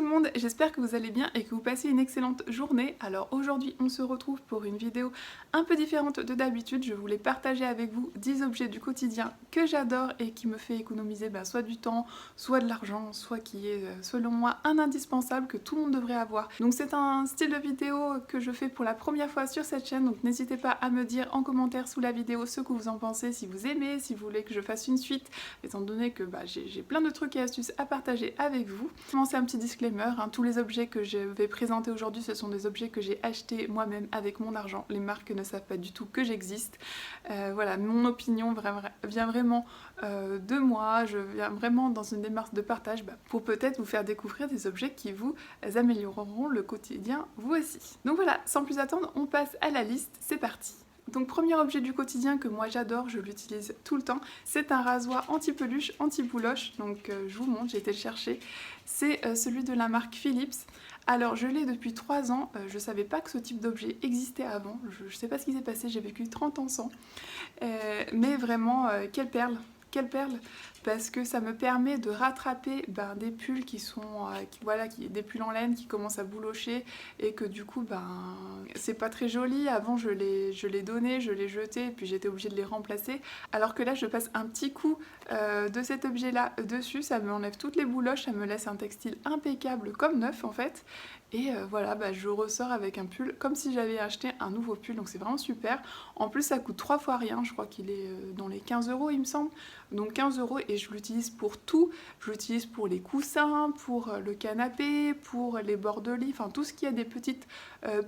le monde, j'espère que vous allez bien et que vous passez une excellente journée. Alors aujourd'hui on se retrouve pour une vidéo un peu différente de d'habitude. Je voulais partager avec vous 10 objets du quotidien que j'adore et qui me fait économiser soit du temps, soit de l'argent, soit qui est selon moi un indispensable que tout le monde devrait avoir. Donc c'est un style de vidéo que je fais pour la première fois sur cette chaîne, donc n'hésitez pas à me dire en commentaire sous la vidéo ce que vous en pensez, si vous aimez, si vous voulez que je fasse une suite, étant donné que j'ai plein de trucs et astuces à partager avec vous. Commencer un petit disclaimer, hein, tous les objets que je vais présenter aujourd'hui ce sont des objets que j'ai achetés moi-même avec mon argent. Les marques ne savent pas du tout que j'existe. Voilà, mon opinion vient vraiment de moi, je viens vraiment dans une démarche de partage pour peut-être vous faire découvrir des objets qui vous amélioreront le quotidien vous aussi. Donc voilà, sans plus attendre, on passe à la liste, c'est parti. Donc premier objet du quotidien que moi j'adore, je l'utilise tout le temps, c'est un rasoir anti-peluche, anti-bouloche, donc je vous montre, j'ai été le chercher, c'est celui de la marque Philips. Alors je l'ai depuis 3 ans, je savais pas que ce type d'objet existait avant, je sais pas ce qui s'est passé, j'ai vécu 30 ans sans, mais vraiment quelle perle, parce que ça me permet de rattraper des pulls qui sont des pulls en laine qui commencent à boulocher et que du coup c'est pas très joli. Avant je les donnais, je les jetais et puis j'étais obligée de les remplacer, alors que là je passe un petit coup de cet objet là dessus, ça me enlève toutes les bouloches, ça me laisse un textile impeccable comme neuf en fait. Et voilà, je ressors avec un pull comme si j'avais acheté un nouveau pull, donc c'est vraiment super. En plus ça coûte 3 fois rien, je crois qu'il est dans les 15 € il me semble. Donc 15 € et je l'utilise pour tout. Je l'utilise pour les coussins, pour le canapé, pour les bords de lit, enfin tout ce qui a des petites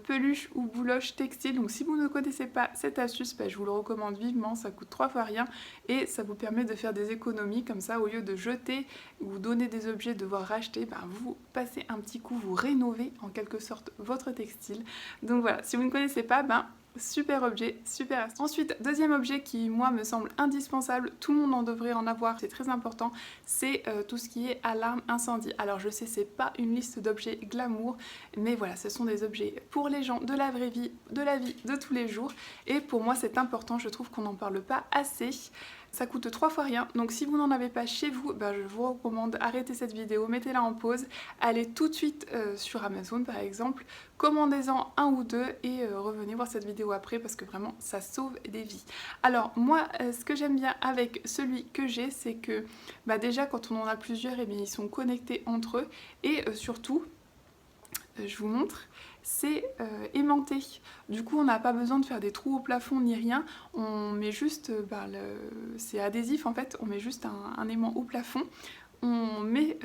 peluches ou bouloches textiles. Donc si vous ne connaissez pas cette astuce, je vous le recommande vivement, ça coûte 3 fois rien et ça vous permet de faire des économies comme ça. Au lieu de jeter ou donner des objets, devoir racheter, vous passez un petit coup, vous rénovez en quelque sorte votre textile. Donc voilà, si vous ne connaissez pas, super objet, super astuce. Ensuite, deuxième objet qui moi me semble indispensable, tout le monde en devrait en avoir, c'est très important, c'est tout ce qui est alarme incendie. Alors je sais, c'est pas une liste d'objets glamour, mais voilà, ce sont des objets pour les gens de la vraie vie, de la vie de tous les jours, et pour moi c'est important, je trouve qu'on n'en parle pas assez. Ça coûte 3 fois rien, donc si vous n'en avez pas chez vous, je vous recommande arrêtez cette vidéo, mettez-la en pause, allez tout de suite sur Amazon par exemple, commandez-en un ou deux et revenez voir cette vidéo après parce que vraiment ça sauve des vies. Alors moi ce que j'aime bien avec celui que j'ai, c'est que déjà quand on en a plusieurs, ils sont connectés entre eux et surtout, je vous montre, c'est aimanté. Du coup on n'a pas besoin de faire des trous au plafond ni rien, on met juste, c'est adhésif en fait, on met juste un aimant au plafond, on met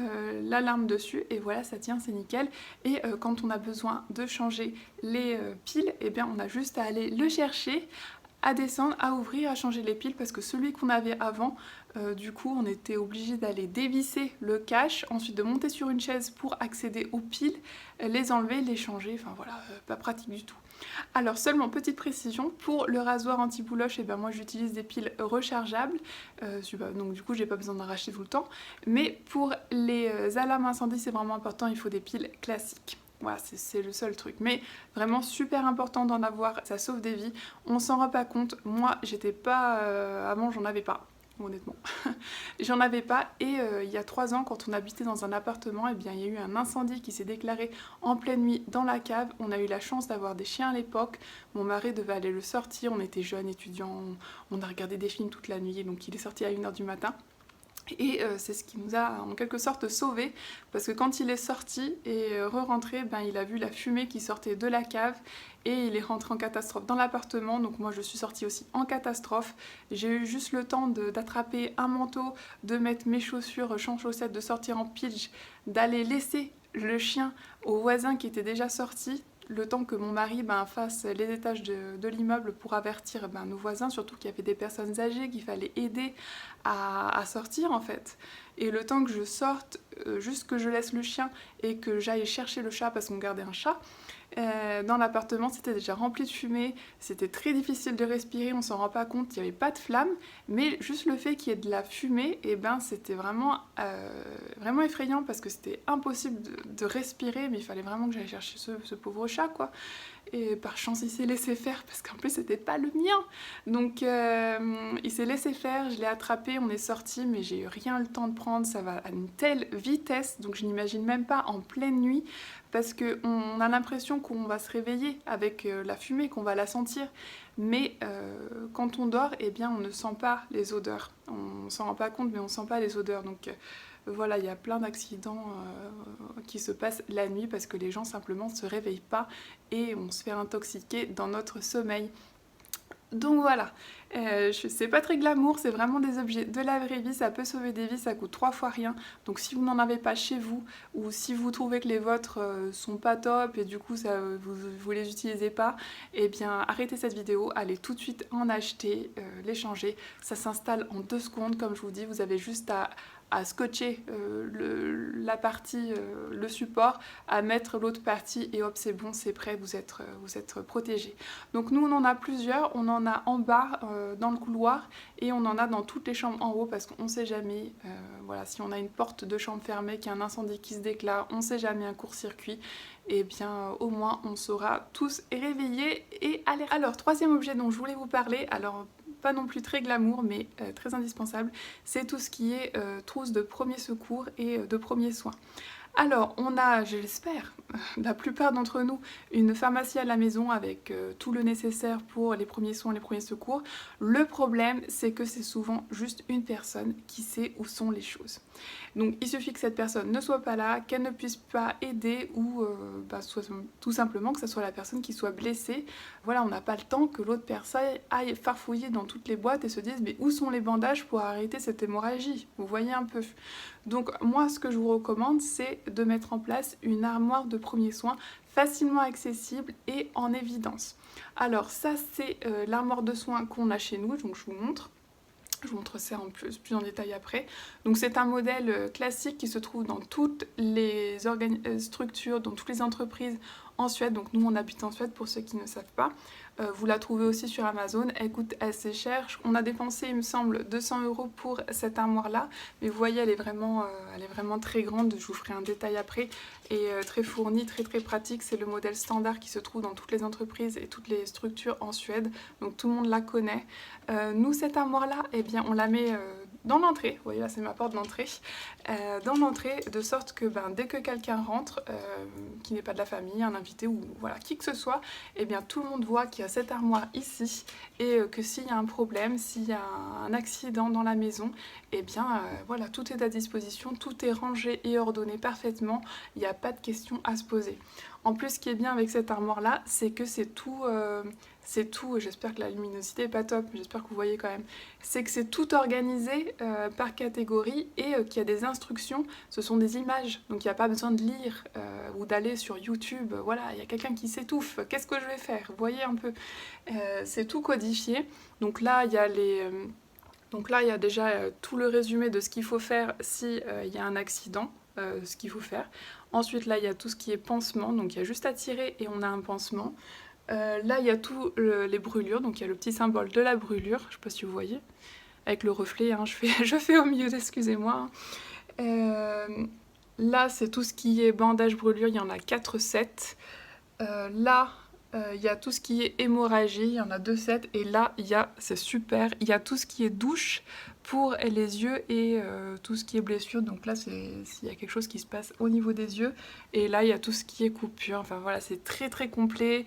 l'alarme dessus et voilà, ça tient, c'est nickel. Et quand on a besoin de changer les piles, on a juste à aller le chercher, à descendre, à ouvrir, à changer les piles, parce que celui qu'on avait avant, du coup on était obligé d'aller dévisser le cache, ensuite de monter sur une chaise pour accéder aux piles, les enlever, les changer, enfin voilà, pas pratique du tout. Alors seulement petite précision, pour le rasoir anti-bouloche, moi j'utilise des piles rechargeables, donc du coup j'ai pas besoin d'en racheter tout le temps, mais pour les alarmes incendie c'est vraiment important, il faut des piles classiques. Voilà, c'est le seul truc, mais vraiment super important d'en avoir, ça sauve des vies, on s'en rend pas compte. Moi j'étais pas, avant j'en avais pas, honnêtement. J'en avais pas et il y a 3 ans quand on habitait dans un appartement, il y a eu un incendie qui s'est déclaré en pleine nuit dans la cave. On a eu la chance d'avoir des chiens à l'époque, mon mari devait aller le sortir, on était jeunes étudiants, on a regardé des films toute la nuit, donc il est sorti à 1 h du matin. Et c'est ce qui nous a en quelque sorte sauvés, parce que quand il est sorti et re-rentré, il a vu la fumée qui sortait de la cave et il est rentré en catastrophe dans l'appartement. Donc moi je suis sortie aussi en catastrophe, j'ai eu juste le temps d'attraper un manteau, de mettre mes chaussures, champs chaussettes, de sortir en pitch, d'aller laisser le chien au voisin qui était déjà sorti, le temps que mon mari fasse les étages de l'immeuble pour avertir nos voisins, surtout qu'il y avait des personnes âgées qu'il fallait aider à sortir en fait. Et le temps que je sorte, juste que je laisse le chien et que j'aille chercher le chat parce qu'on gardait un chat, dans l'appartement c'était déjà rempli de fumée, c'était très difficile de respirer, on s'en rend pas compte, il n'y avait pas de flamme, mais juste le fait qu'il y ait de la fumée, c'était vraiment, vraiment effrayant parce que c'était impossible de respirer, mais il fallait vraiment que j'aille chercher ce pauvre chat quoi. et par chance il s'est laissé faire parce qu'en plus c'était pas le mien. Donc il s'est laissé faire, je l'ai attrapé, on est sorti, mais j'ai eu rien le temps de prendre, ça va à une telle vitesse, donc je n'imagine même pas en pleine nuit, parce qu'on a l'impression qu'on va se réveiller avec la fumée, qu'on va la sentir, mais quand on dort, eh bien on ne sent pas les odeurs, on s'en rend pas compte, mais on sent pas les odeurs, donc voilà, il y a plein d'accidents qui se passent la nuit parce que les gens simplement ne se réveillent pas et on se fait intoxiquer dans notre sommeil. Donc voilà, c'est pas très glamour, c'est vraiment des objets de la vraie vie, ça peut sauver des vies, ça coûte 3 fois rien. Donc si vous n'en avez pas chez vous, ou si vous trouvez que les vôtres sont pas top et du coup vous les utilisez pas, eh bien arrêtez cette vidéo, allez tout de suite en acheter, les changer. Ça s'installe en 2 secondes, comme je vous dis, vous avez juste à scotcher la partie, le support, à mettre l'autre partie et hop c'est bon, c'est prêt, vous êtes protégé. Donc nous on en a plusieurs, on en a en bas dans le couloir et on en a dans toutes les chambres en haut parce qu'on ne sait jamais, voilà, si on a une porte de chambre fermée, qu'il y a un incendie qui se déclare, on ne sait jamais, un court-circuit, et bien au moins on sera tous réveillés et alertés. Alors troisième objet dont je voulais vous parler, alors pas non plus très glamour mais très indispensable, c'est tout ce qui est trousse de premiers secours et de premiers soins. Alors, on a, je l'espère, la plupart d'entre nous, une pharmacie à la maison avec tout le nécessaire pour les premiers soins, les premiers secours. Le problème, c'est que c'est souvent juste une personne qui sait où sont les choses. Donc, il suffit que cette personne ne soit pas là, qu'elle ne puisse pas aider ou tout simplement que ce soit la personne qui soit blessée. Voilà, on n'a pas le temps que l'autre personne aille farfouiller dans toutes les boîtes et se dise mais où sont les bandages pour arrêter cette hémorragie? Vous voyez un peu. Donc moi, ce que je vous recommande, c'est de mettre en place une armoire de premiers soins facilement accessible et en évidence. Alors ça, c'est l'armoire de soins qu'on a chez nous, donc je vous montre. Je vous montre ça en plus en détail après. Donc c'est un modèle classique qui se trouve dans toutes les structures, dans toutes les entreprises en Suède. Donc nous on habite en Suède pour ceux qui ne savent pas. Vous la trouvez aussi sur Amazon, elle coûte assez cher. On a dépensé il me semble 200 € pour cette armoire là. Mais vous voyez elle est vraiment très grande, je vous ferai un détail après. Et très fournie, très pratique. C'est le modèle standard qui se trouve dans toutes les entreprises et toutes les structures en Suède. Donc tout le monde la connaît. Nous cette armoire là, eh bien on la met dans l'entrée, vous voyez là c'est ma porte d'entrée, dans l'entrée de sorte que dès que quelqu'un rentre, qui n'est pas de la famille, un invité ou voilà qui que ce soit, eh bien tout le monde voit qu'il y a cette armoire ici et que s'il y a un problème, s'il y a un accident dans la maison, eh bien voilà tout est à disposition, tout est rangé et ordonné parfaitement, il n'y a pas de questions à se poser. En plus ce qui est bien avec cette armoire là, c'est que c'est tout, j'espère que la luminosité est pas top, mais j'espère que vous voyez quand même, c'est que c'est tout organisé par catégorie et qu'il y a des instructions, ce sont des images, donc il n'y a pas besoin de lire ou d'aller sur YouTube, voilà, il y a quelqu'un qui s'étouffe, qu'est-ce que je vais faire? Vous voyez un peu, c'est tout codifié, donc là il y a déjà tout le résumé de ce qu'il faut faire si il y a un accident, ce qu'il faut faire. Ensuite là il y a tout ce qui est pansement, donc il y a juste à tirer et on a un pansement. Là il y a tout les brûlures, donc il y a le petit symbole de la brûlure, je sais pas si vous voyez, avec le reflet, hein, je fais au mieux, excusez-moi. Là c'est tout ce qui est bandage brûlure, il y en a 4 sets. Là il y a tout ce qui est hémorragie, il y en a 2 sets, et là c'est super, il y a tout ce qui est douche pour les yeux et tout ce qui est blessure, donc là s'il y a quelque chose qui se passe au niveau des yeux, et là il y a tout ce qui est coupure, enfin voilà c'est très complet,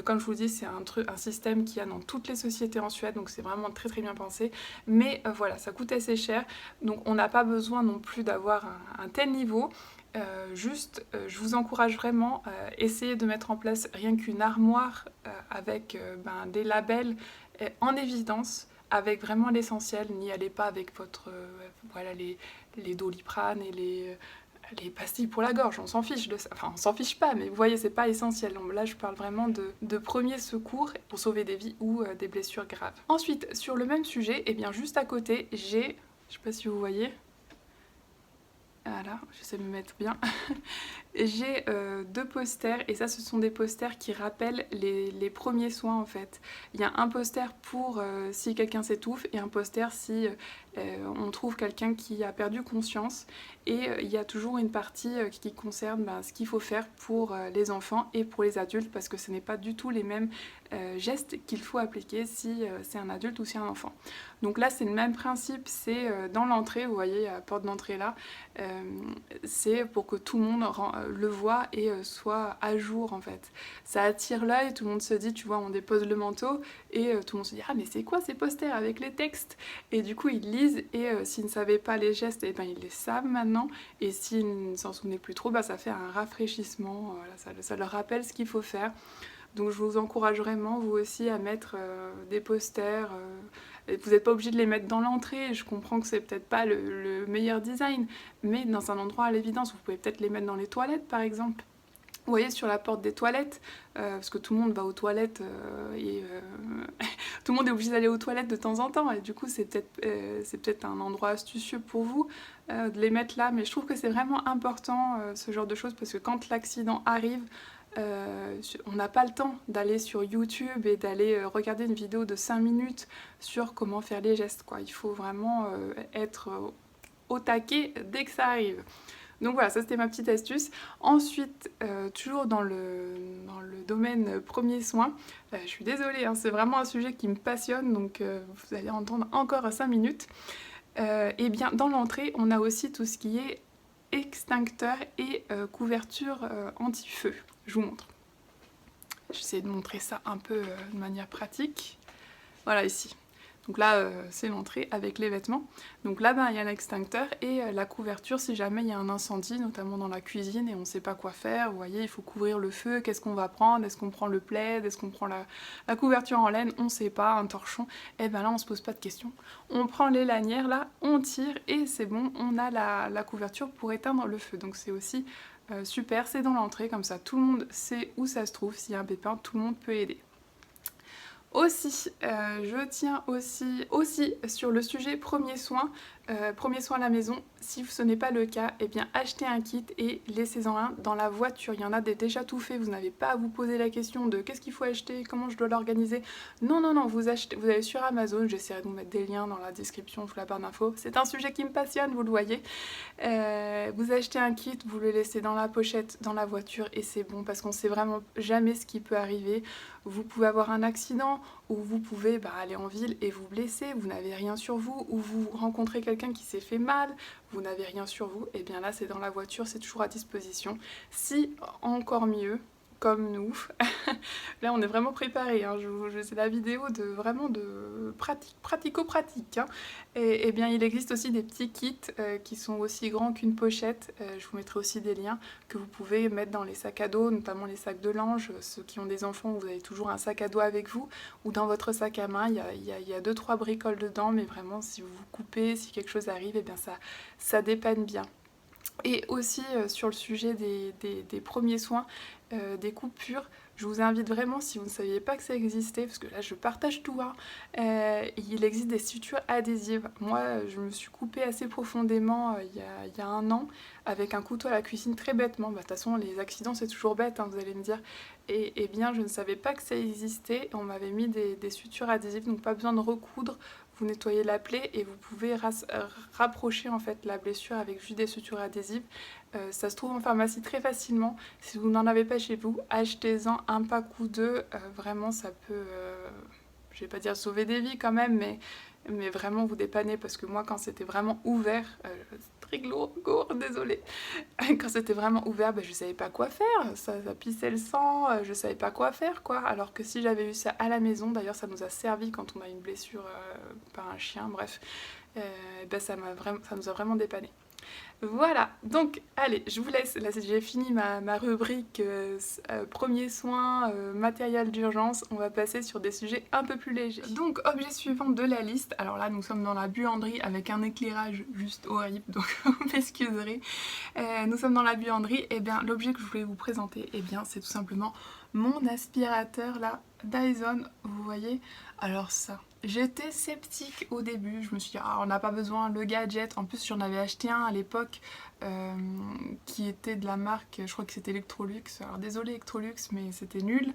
comme je vous dis c'est un système qu'il y a dans toutes les sociétés en Suède, donc c'est vraiment très bien pensé, mais voilà ça coûte assez cher, donc on n'a pas besoin non plus d'avoir un tel niveau. Je vous encourage vraiment à essayer de mettre en place rien qu'une armoire avec des labels en évidence, avec vraiment l'essentiel. N'y allez pas avec votre voilà les Doliprane et les pastilles pour la gorge, on s'en fiche de ça, enfin on s'en fiche pas, mais vous voyez c'est pas essentiel. Donc là je parle vraiment de premiers secours pour sauver des vies ou des blessures graves. Ensuite sur le même sujet, et bien juste à côté j'ai, je sais pas si vous voyez, Voilà, j'essaie de me mettre bien. J'ai 2 posters et ça ce sont des posters qui rappellent les premiers soins en fait. Il y a un poster pour si quelqu'un s'étouffe et un poster si on trouve quelqu'un qui a perdu conscience et il y a toujours une partie qui concerne ce qu'il faut faire pour les enfants et pour les adultes parce que ce n'est pas du tout les mêmes gestes qu'il faut appliquer si c'est un adulte ou si un enfant. Donc là c'est le même principe, c'est dans l'entrée, vous voyez la porte d'entrée là, c'est pour que tout le monde le voit et soit à jour en fait. Ça attire l'œil, tout le monde se dit, tu vois, on dépose le manteau et tout le monde se dit ah mais c'est quoi ces posters avec les textes? Et du coup ils lisent et s'ils ne savaient pas les gestes, et ben ils les savent maintenant et s'ils ne s'en souvenaient plus trop, ça fait un rafraîchissement, voilà, ça leur rappelle ce qu'il faut faire. Donc je vous encourage vraiment, vous aussi, à mettre des posters. Vous n'êtes pas obligé de les mettre dans l'entrée, je comprends que c'est peut-être pas le meilleur design, mais dans un endroit à l'évidence, vous pouvez peut-être les mettre dans les toilettes par exemple. Vous voyez sur la porte des toilettes, parce que tout le monde va aux toilettes et tout le monde est obligé d'aller aux toilettes de temps en temps et du coup c'est peut-être un endroit astucieux pour vous de les mettre là, mais je trouve que c'est vraiment important ce genre de choses parce que quand l'accident arrive, on n'a pas le temps d'aller sur YouTube et d'aller regarder une vidéo de 5 minutes sur comment faire les gestes, quoi. Il faut vraiment être au taquet dès que ça arrive. Donc voilà, ça c'était ma petite astuce. Ensuite, toujours dans le domaine premiers soins, je suis désolée, hein, c'est vraiment un sujet qui me passionne, donc vous allez entendre encore 5 minutes. Et bien dans l'entrée, on a aussi tout ce qui est extincteur et couverture anti-feu. Je vous montre. J'essaie de montrer ça un peu de manière pratique. Voilà ici. Donc là, c'est l'entrée avec les vêtements. Donc là, il y a l'extincteur et la couverture si jamais il y a un incendie, notamment dans la cuisine et on ne sait pas quoi faire. Vous voyez, il faut couvrir le feu. Qu'est-ce qu'on va prendre? Est-ce qu'on prend le plaid? Est-ce qu'on prend la couverture en laine? On ne sait pas, un torchon. Et bien là, on ne se pose pas de questions. On prend les lanières, là, on tire et c'est bon, on a la couverture pour éteindre le feu. Donc c'est aussi super, c'est dans l'entrée, comme ça tout le monde sait où ça se trouve. S'il y a un pépin, tout le monde peut aider. Aussi, je tiens aussi sur le sujet premiers soins à la maison. Si ce n'est pas le cas, eh bien achetez un kit et laissez-en un dans la voiture. Il y en a des déjà tout faits, vous n'avez pas à vous poser la question de qu'est-ce qu'il faut acheter, comment je dois l'organiser. Non, non, non, vous allez sur Amazon, j'essaierai de vous mettre des liens dans la description sous la barre d'infos. C'est un sujet qui me passionne, vous le voyez. Vous achetez un kit, vous le laissez dans la pochette, dans la voiture et c'est bon parce qu'on sait vraiment jamais ce qui peut arriver. Vous pouvez avoir un accident ou vous pouvez aller en ville et vous blesser, vous n'avez rien sur vous, ou vous rencontrez quelqu'un qui s'est fait mal, vous n'avez rien sur vous, et bien là c'est dans la voiture, c'est toujours à disposition. Si, encore mieux, comme nous, là on est vraiment préparé, hein. C'est la vidéo de pratico-pratique, hein. Et bien il existe aussi des petits kits qui sont aussi grands qu'une pochette, je vous mettrai aussi des liens que vous pouvez mettre dans les sacs à dos, notamment les sacs de linge. Ceux qui ont des enfants, vous avez toujours un sac à dos avec vous, ou dans votre sac à main, il y a 2-3 bricoles dedans, mais vraiment si vous vous coupez, si quelque chose arrive, et bien ça dépanne bien. Et aussi sur le sujet des premiers soins, des coupures, je vous invite vraiment, si vous ne saviez pas que ça existait, parce que là je partage tout, hein, il existe des sutures adhésives. Moi je me suis coupée assez profondément il y a 1 an avec un couteau à la cuisine très bêtement. De toute façon les accidents c'est toujours bête, hein, vous allez me dire. Et bien je ne savais pas que ça existait, on m'avait mis des sutures adhésives, donc pas besoin de recoudre. Vous nettoyez la plaie et vous pouvez rapprocher en fait la blessure avec juste des sutures adhésives. Ça se trouve en pharmacie très facilement. Si vous n'en avez pas chez vous, achetez-en un pack ou deux. Vraiment ça peut, je vais pas dire sauver des vies quand même, mais vraiment vous dépanner parce que moi quand c'était vraiment ouvert, très gore, désolée, quand c'était vraiment ouvert, je savais pas quoi faire, ça pissait le sang, je savais pas quoi faire quoi, alors que si j'avais eu ça à la maison, d'ailleurs ça nous a servi quand on a une blessure par un chien, bref, ça nous a vraiment dépanné. Voilà, donc allez, je vous laisse, là j'ai fini ma rubrique premiers soins, matériel d'urgence, on va passer sur des sujets un peu plus légers. Donc objet suivant de la liste, alors là nous sommes dans la buanderie avec un éclairage juste horrible, donc vous m'excuserez. Nous sommes dans la buanderie, et bien l'objet que je voulais vous présenter, et bien c'est tout simplement mon aspirateur là, Dyson, vous voyez, alors ça... J'étais sceptique au début, je me suis dit on n'a pas besoin, le gadget, en plus j'en avais acheté un à l'époque qui était de la marque, je crois que c'était Electrolux. Alors désolé Electrolux, mais c'était nul.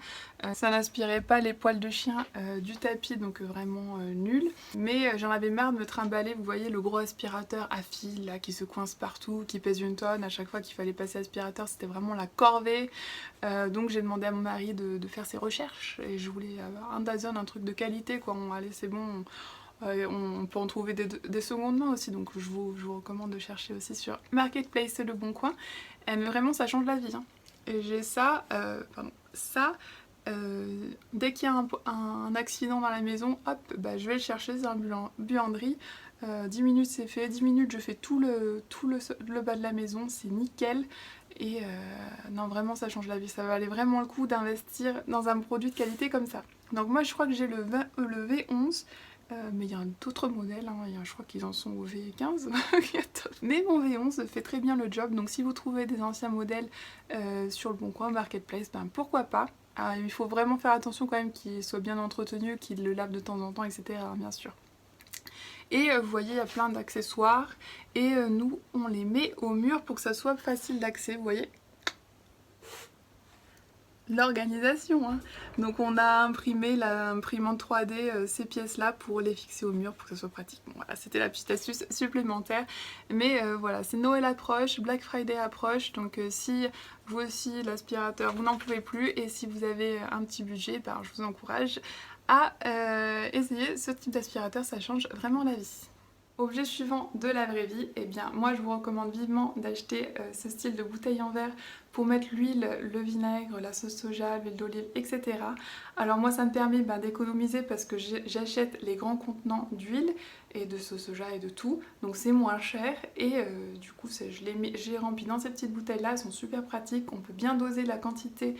Ça n'aspirait pas les poils de chien du tapis, donc vraiment nul. Mais j'en avais marre de me trimballer, vous voyez, le gros aspirateur à fil là qui se coince partout, qui pèse une tonne. À chaque fois qu'il fallait passer aspirateur, c'était vraiment la corvée. Donc j'ai demandé à mon mari de faire ses recherches et je voulais avoir un Dyson, un truc de qualité quoi. Allez, c'est bon. On peut en trouver des secondes mains aussi, donc je vous recommande de chercher aussi sur Marketplace et Le Bon Coin. Mais vraiment ça change la vie. Hein. Et j'ai ça, dès qu'il y a un accident dans la maison, hop, bah, je vais le chercher, c'est une buanderie. 10 minutes c'est fait, 10 minutes je fais tout le bas de la maison, c'est nickel. Et non vraiment ça change la vie, ça valait vraiment le coup d'investir dans un produit de qualité comme ça. Donc moi je crois que j'ai le V11. Mais il y a d'autres modèles, hein. Je crois qu'ils en sont au V15. Mais mon V11 fait très bien le job, donc si vous trouvez des anciens modèles sur le Bon Coin, Marketplace, ben pourquoi pas. Alors, il faut vraiment faire attention quand même qu'il soit bien entretenu, qu'il le lave de temps en temps, etc. bien sûr. Et vous voyez, il y a plein d'accessoires et nous, on les met au mur pour que ça soit facile d'accès, vous voyez. L'organisation, hein. Donc on a imprimé l'imprimante 3D ces pièces là pour les fixer au mur pour que ça soit pratique. Bon, voilà, c'était la petite astuce supplémentaire, mais voilà, c'est Noël approche, Black Friday approche, donc si vous aussi l'aspirateur vous n'en pouvez plus et si vous avez un petit budget, ben, je vous encourage à essayer ce type d'aspirateur, ça change vraiment la vie. Objet suivant de la vraie vie, eh bien moi je vous recommande vivement d'acheter ce style de bouteille en verre pour mettre l'huile, le vinaigre, la sauce soja, l'huile d'olive, etc. Alors moi ça me permet d'économiser parce que j'achète les grands contenants d'huile et de sauce soja et de tout, donc c'est moins cher et du coup j'ai rempli dans ces petites bouteilles là, elles sont super pratiques, on peut bien doser la quantité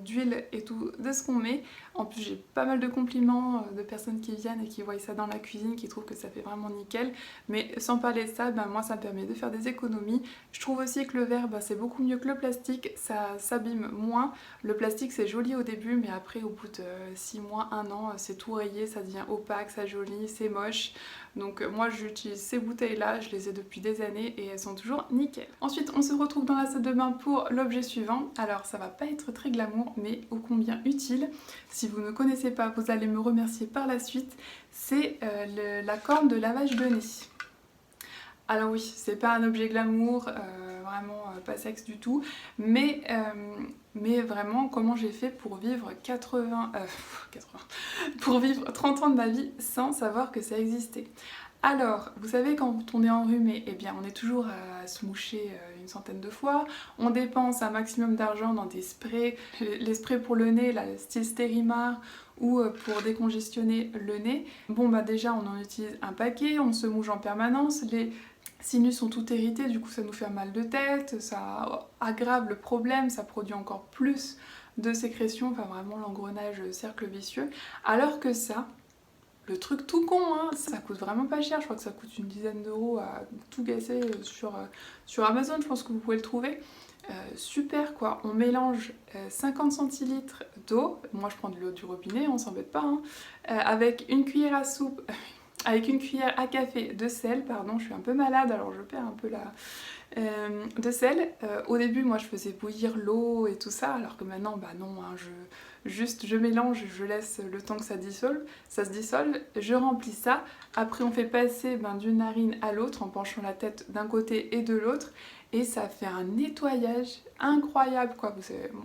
d'huile et tout de ce qu'on met. En plus j'ai pas mal de compliments de personnes qui viennent et qui voient ça dans la cuisine, qui trouvent que ça fait vraiment nickel, mais sans parler de ça, ben, moi ça me permet de faire des économies. Je trouve aussi que le verre c'est beaucoup mieux que le plastique, ça s'abîme moins. Le plastique c'est joli au début, mais après au bout de 6 mois, 1 an, c'est tout rayé, ça devient opaque, ça jaunit, c'est moche. Donc moi j'utilise ces bouteilles là, je les ai depuis des années et elles sont toujours nickel. Ensuite on se retrouve dans la salle de bain pour l'objet suivant. Alors ça va pas être très glamour mais ô combien utile. Si vous ne connaissez pas, vous allez me remercier par la suite. C'est la corne de lavage de nez. Alors oui, c'est pas un objet glamour, vraiment pas sexe du tout, mais vraiment comment j'ai fait pour vivre 30 ans de ma vie sans savoir que ça existait. Alors, vous savez, quand on est enrhumé, eh bien, on est toujours à se moucher une centaine de fois. On dépense un maximum d'argent dans des sprays. Les sprays pour le nez, là, style Stérimar ou pour décongestionner le nez. Bon, bah déjà, on en utilise un paquet, on se mouche en permanence. Les sinus sont tout irrités, du coup, ça nous fait mal de tête, ça aggrave le problème, ça produit encore plus de sécrétions, enfin vraiment l'engrenage cercle vicieux. Alors que ça, le truc tout con, hein, ça coûte vraiment pas cher, je crois que ça coûte une dizaine d'euros à tout gasser sur Amazon, je pense que vous pouvez le trouver. Super quoi, on mélange 50 centilitres d'eau, moi je prends de l'eau du robinet, on s'embête pas, hein, avec une cuillère à soupe, avec une cuillère à café de sel, pardon, je suis un peu malade alors je perds un peu de sel. Au début moi je faisais bouillir l'eau et tout ça, alors que maintenant bah non, hein, je mélange, je laisse le temps que ça se dissolve, je remplis ça, après on fait passer d'une narine à l'autre en penchant la tête d'un côté et de l'autre et ça fait un nettoyage incroyable quoi. Bon,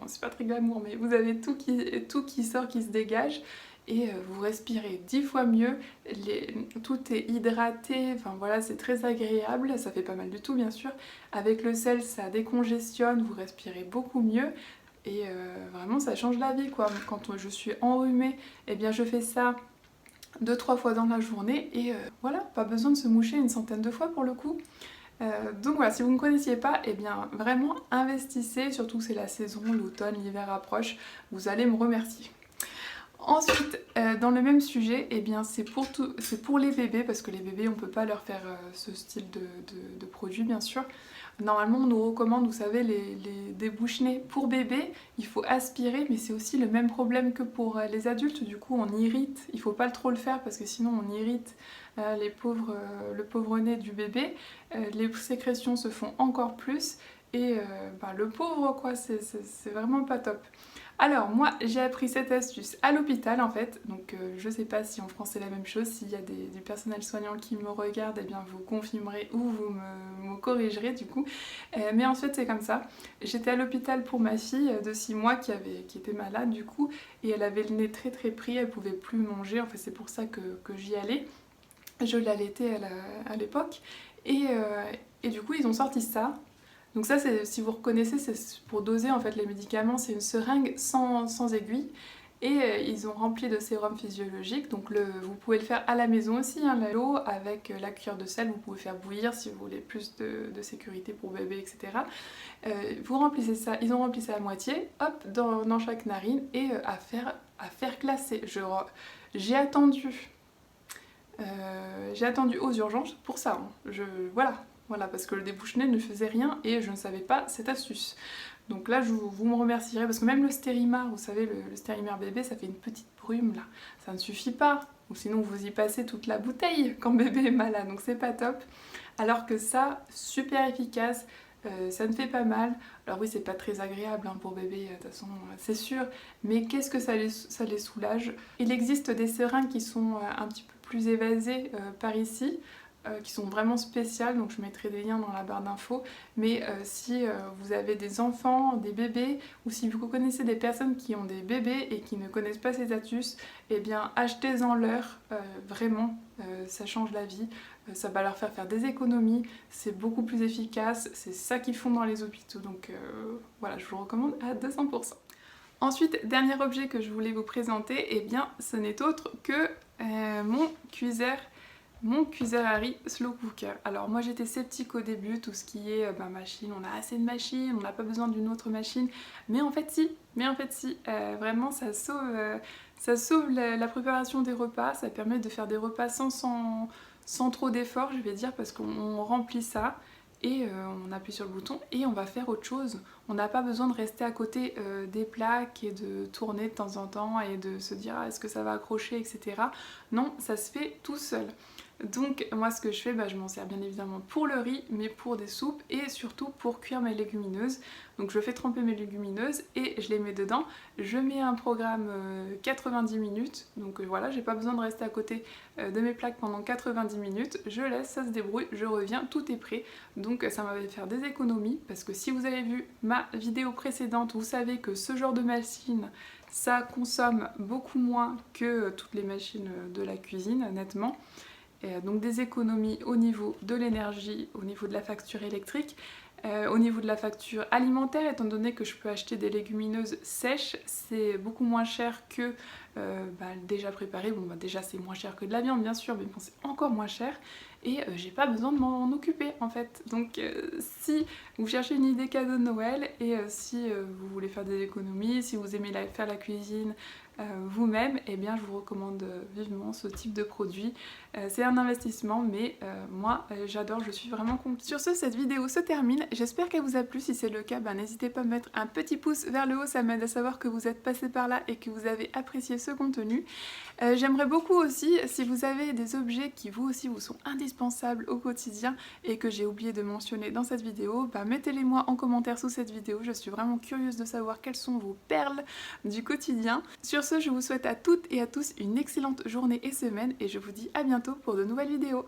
c'est pas très glamour mais vous avez tout qui sort, qui se dégage et vous respirez 10 fois mieux, tout est hydraté, enfin voilà c'est très agréable, ça fait pas mal du tout bien sûr. Avec le sel ça décongestionne, vous respirez beaucoup mieux. Et vraiment ça change la vie quoi. Quand je suis enrhumée, eh bien je fais ça 2-3 fois dans la journée et voilà, pas besoin de se moucher une centaine de fois pour le coup. Donc voilà, si vous ne connaissiez pas, eh bien vraiment investissez, surtout que c'est la saison, l'automne, l'hiver approche, vous allez me remercier. Ensuite, dans le même sujet, eh bien c'est pour les bébés, parce que les bébés on peut pas leur faire ce style de produit bien sûr. Normalement on nous recommande, vous savez, des bouche-nez pour bébés, il faut aspirer, mais c'est aussi le même problème que pour les adultes, du coup on irrite, il faut pas trop le faire parce que sinon on irrite le pauvre nez du bébé, les sécrétions se font encore plus et le pauvre quoi, c'est vraiment pas top. Alors moi j'ai appris cette astuce à l'hôpital en fait, donc je sais pas si en France c'est la même chose, s'il y a du personnel soignant qui me regarde, eh bien vous confirmerez ou vous me corrigerez du coup. Mais en fait c'est comme ça, j'étais à l'hôpital pour ma fille de 6 mois qui était malade du coup, et elle avait le nez très pris, elle pouvait plus manger, en fait c'est pour ça que j'y allais, je l'allaitais à l'époque, et du coup ils ont sorti ça. Donc ça, si vous reconnaissez, c'est pour doser en fait les médicaments, c'est une seringue sans aiguille. Et ils ont rempli de sérum physiologique, donc vous pouvez le faire à la maison aussi, hein, l'eau avec la cuillère de sel, vous pouvez faire bouillir si vous voulez plus de sécurité pour bébé, etc. Vous remplissez ça, ils ont rempli ça à moitié, hop, dans chaque narine, et à faire glacer. J'ai attendu aux urgences pour ça, hein. Voilà, parce que le débouche-nez ne faisait rien et je ne savais pas cette astuce. Donc là, vous me remercierez, parce que même le Stérimar, vous savez, le Stérimar bébé, ça fait une petite brume là. Ça ne suffit pas, ou sinon vous y passez toute la bouteille quand bébé est malade, donc c'est pas top. Alors que ça, super efficace, ça ne fait pas mal. Alors oui, c'est pas très agréable hein, pour bébé, de toute façon, c'est sûr, mais qu'est-ce que ça les soulage. Il existe des seringues qui sont un petit peu plus évasées par ici, qui sont vraiment spéciales, donc je mettrai des liens dans la barre d'infos. Mais si vous avez des enfants, des bébés, ou si vous connaissez des personnes qui ont des bébés et qui ne connaissent pas ces astuces, eh bien achetez-en leur, vraiment, ça change la vie, ça va leur faire des économies, c'est beaucoup plus efficace, c'est ça qu'ils font dans les hôpitaux, donc voilà, je vous le recommande à 200%. Ensuite, dernier objet que je voulais vous présenter, eh bien ce n'est autre que mon cuiseur à riz slow cooker. Alors moi j'étais sceptique au début, tout ce qui est machine, on a assez de machines, on n'a pas besoin d'une autre machine, mais en fait si, vraiment ça sauve la préparation des repas, ça permet de faire des repas sans trop d'efforts, je vais dire, parce qu'on remplit ça, et on appuie sur le bouton et on va faire autre chose. On n'a pas besoin de rester à côté des plaques et de tourner de temps en temps et de se dire est-ce que ça va accrocher, etc. Non, ça se fait tout seul. Donc moi ce que je fais, je m'en sers bien évidemment pour le riz, mais pour des soupes et surtout pour cuire mes légumineuses. Donc je fais tremper mes légumineuses et je les mets dedans. Je mets un programme 90 minutes, donc voilà, j'ai pas besoin de rester à côté de mes plaques pendant 90 minutes. Je laisse, ça se débrouille, je reviens, tout est prêt. Donc ça m'a fait faire des économies, parce que si vous avez vu ma vidéo précédente, vous savez que ce genre de machine, ça consomme beaucoup moins que toutes les machines de la cuisine, nettement. Donc des économies au niveau de l'énergie, au niveau de la facture électrique, au niveau de la facture alimentaire, étant donné que je peux acheter des légumineuses sèches, c'est beaucoup moins cher que déjà préparé. Bon déjà c'est moins cher que de la viande bien sûr, mais bon c'est encore moins cher, et j'ai pas besoin de m'en occuper en fait. Donc si vous cherchez une idée cadeau de Noël, et si vous voulez faire des économies, si vous aimez faire la cuisine vous-même, eh bien je vous recommande vivement ce type de produit. C'est un investissement, mais moi j'adore, je suis vraiment contente. Sur ce, cette vidéo se termine, j'espère qu'elle vous a plu. Si c'est le cas, n'hésitez pas à mettre un petit pouce vers le haut, ça m'aide à savoir que vous êtes passé par là et que vous avez apprécié ce contenu. J'aimerais beaucoup aussi, si vous avez des objets qui vous aussi vous sont indispensables au quotidien et que j'ai oublié de mentionner dans cette vidéo, mettez-les moi en commentaire sous cette vidéo, je suis vraiment curieuse de savoir quelles sont vos perles du quotidien. Sur ce, je vous souhaite à toutes et à tous une excellente journée et semaine, et je vous dis à bientôt pour de nouvelles vidéos.